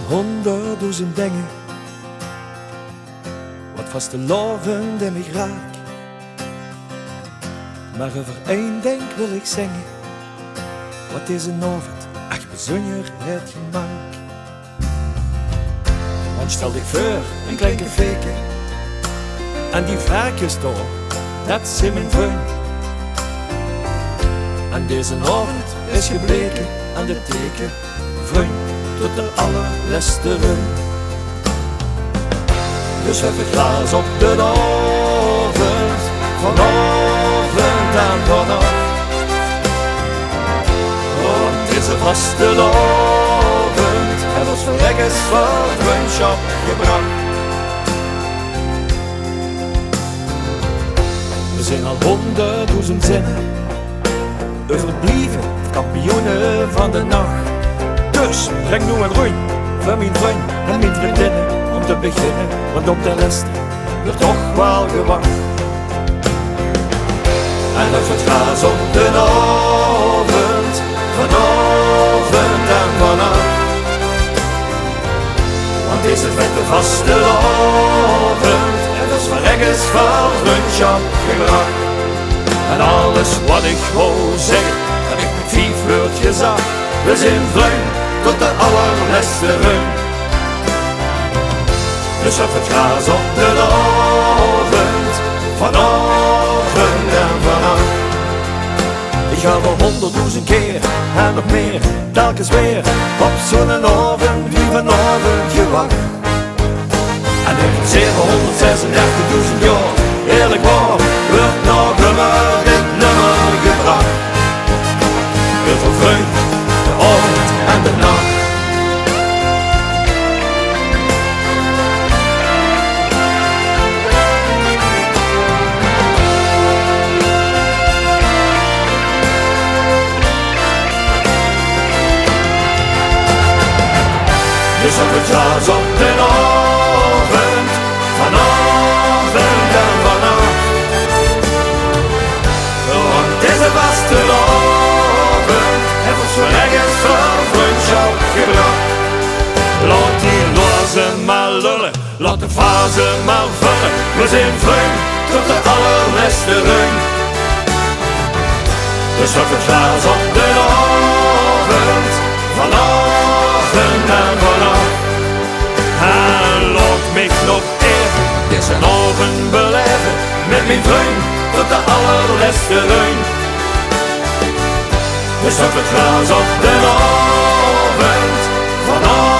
100.000 dingen wat vastelovend in mij raak. Maar over één ding wil ik zingen, wat is een avond, ach bezonjer het gemak. Want stel dich voor, een klein caféke, en die varkens daar, dat zijn mijn vriend. En deze avond is gebleken aan de teken, vriend, tot de allerlaatste run. Dus heb het glas op de avond, vanavond en vanaf. Want het is een vastelovend, en ons verrekkers van vriendschap gebracht. We zijn al 100.000 zinnen, overblijven kampioenen van de nacht. Dus breng nu een roei voor mijn vriend en mijn vriendinnen om te beginnen, want op de rest wordt toch wel gewacht. En of het gras op de avond, vanavond en vanaf. Want deze vette vastelovend en dat is van ergens van vriendschap gebracht. En alles wat ik wou zeggen, heb ik met 5 woordjes af. We zijn vriend tot de allerlaatste run. Dus op het gras op de avond, vanavond en vanaf. Ik ga wel 100.000 keer en nog meer, telkens weer op zo'n avond die vanavond gewacht. En in 736.000 jaar, eerlijk waar, wordt nog nummer dit nummer gebracht. Heel veel vreugd, de avond en de nacht. Dus op het glas op de avond, vanavond en vanaf. Want het is een vastelovend, heeft ons voor ergens van vriendschap gebracht. Laat die lozen maar lullen, laat de fase maar vullen. We zijn vriend tot de allerlaatste run. Dus op het glas op de avond, vanavond en vanaf. En laat mij nog even deze avond beleven met mijn vriend tot de allerlaatste run. Dus op het glas op de avond, vanavond